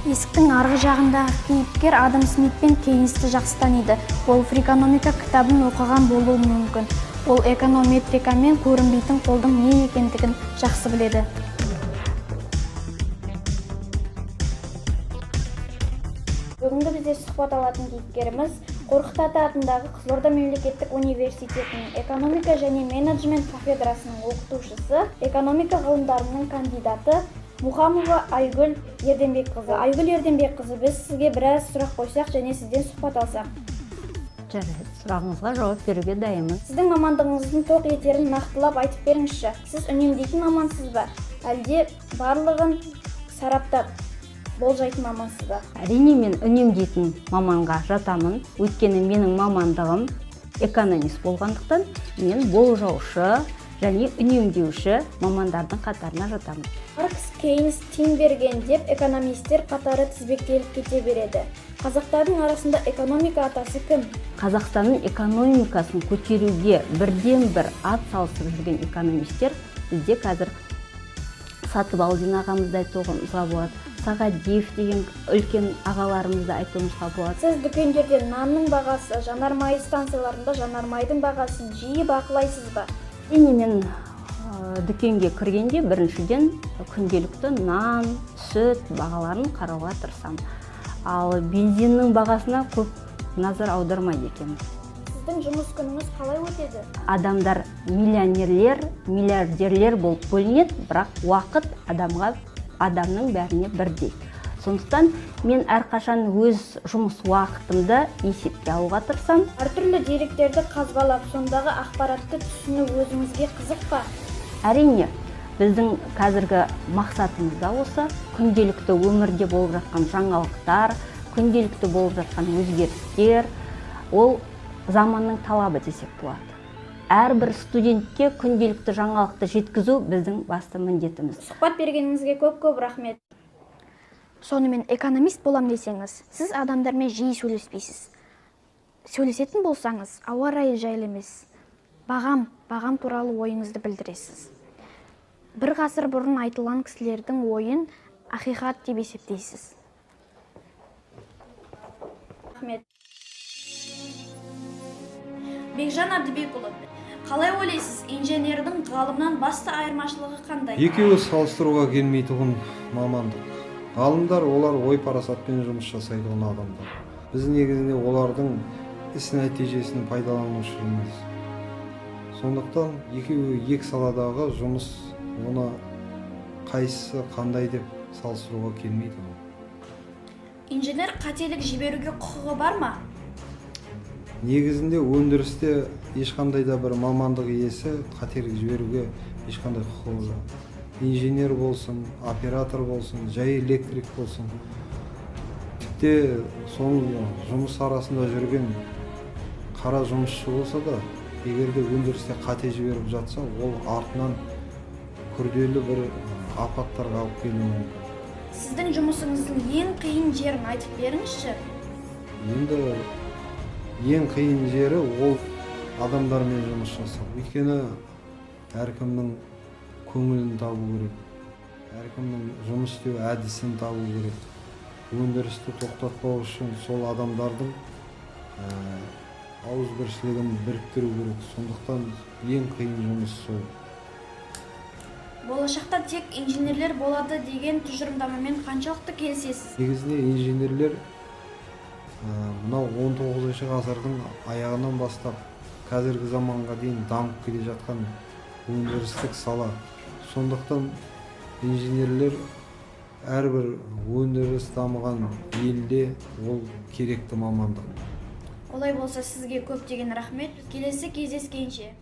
Есіктің арғы жағындағы кейіпкер Адам Смитпен Кейнсті жақсы таниды. Ол фрикономика кітабын оқыған болуы мүмкін. Ол эконометрика мен көрінбейтін қолдың не екендігін жақсы біледі. Бүгінгі бізде сұхбат алатын кейіпкеріміз Қорқыт Ата атындағы Қызылорда мемлекеттік университетінің экономика және менеджмент кафедрасының оқытушысы, экономика ғылымдарының кандидаты Мұхамова Айгүл Ерденбекқызы. Айгүл Ерденбекқызы, біз сізге біраз сұрақ қойсақ және сізден сұхбат алсақ. Жарайды, сұрағыңызға жауап беруге дайынмын. Сіздің мамандығыңыздың тоқ етерін нақтылап айтып беріңізші. Сіз үнемдейтін мамансыз ба, әлде барлығын сараптап болжайтын мамансыз ба? Әрине, мен үнемдейтін маманға жатамын. Өйткені менің мамандығым экономист болғандықтан, мен болжаушы және үнемдеуші мамандардың қатарына жатамын. Маркс, Кейнс, Тинберген деп экономистер қатары тізбектеліп кете береді. Қазақтардың арасында экономика атасы кім? Қазақстанның экономикасын көтеруге бірден-бір ат салысып жүрген экономистер бізде қазір Сатыбалдин ағамызды айтуымызға болады. Сағадиев деген үлкен ағаларымызды айтуымызға болады. Сіз дүкендерде нанның бағасы, жанармай станцияларында жанармайдың бағасын жиі бақылайсыз ба? Мен дүкенге кіргенде біріншіден күнделікті нан, сүт бағаларын қарауға тырысамын. Ал бензиннің бағасына көп назар аудармайды екен. Сіздің жұмыс күніңіз қалай өтеді? Адамдар миллионерлер, миллиардерлер болып бөлінеді, бірақ уақыт адамның бәріне бірдей. Сондықтан мен әрқашан өз жұмыс уақытымды есепке алуға тырысамын. Әртүрлі деректерді қазбалап, сондағы ақпаратты түсіну өзіңізге қызық па? Әрине, біздің қазіргі мақсатымыз да осы. Күнделікті өмірде болып жатқан жаңалықтар, күнделікті болып жатқан өзгерістер, ол заманның талабы десек болады. Әрбір студентке күнделікті жаңалықты жеткізу біздің басты міндетіміз. Сұхбат бергеніңізге көп рахмет. Сонымен экономист болам десеңіз, сіз адамдармен жиі сөйлеспейсіз. Сөйлесетін болсаңыз, ауа райы жайлы емес, бағам туралы ойыңызды білдіресіз. Бір ғасыр бұрын айтылған кісілердің ойын ақиқат деп есептейсіз. Рахмет. Бекжан Әбдібекұлы, қалай ойлайсыз, инженердің ғалымнан басты айырмашылығы қандай? Екеуі салыстыруға келмейтұғын мамандық. Ғалымдар олар ой парасатпен жұмыс жасайтын адамдар. Біз негізінде олардың іс нәтижесін пайдаланушымыз. Сондықтан екеуі екі саладағы жұмыс, оны қайсысы қандай деп салыстыруға келмейді. Инженер қателік жіберуге құқығы бар ма? Негізінде өндірісте ешқандай да бір мамандық иесі қателік жіберуге ешқандай құқығы жоқ. Инженер болсын, оператор болсын, жай электрик болсын. Тіпті соның жұмыс арасында жүрген қара жұмысшы болса да, егерде өндірісте қате жіберіп жатса, ол артынан күрделі бір апаттарға алып келуі мүмкін. Сіздің жұмысыңыздың ең қиын жерін айтып беріңізші. Енді ең қиын жері ол адамдармен жұмыс жасау. Өйткені әркімнің көңілін табу керек. Әркімнің жұмыс істеу әдісін табу керек. Өндірісті тоқтатпау үшін сол адамдардың ауызбіршілігін біріктіру керек. Сондықтан ең қиын жұмыс сол. Болашақта тек инженерлер болады деген тұжырымдамамен қаншалықты келісесіз? Негізінде инженерлер мынау 19 ғасырдың аяғынан бастап қазіргі заманға дейін дамып келе жатқан өндірістік сала. Сондықтан инженерлер әрбір өндіріс дамыған елде ол керекті мамандық. Олай болса сізге көптеген рахмет. Келесі кездескенше.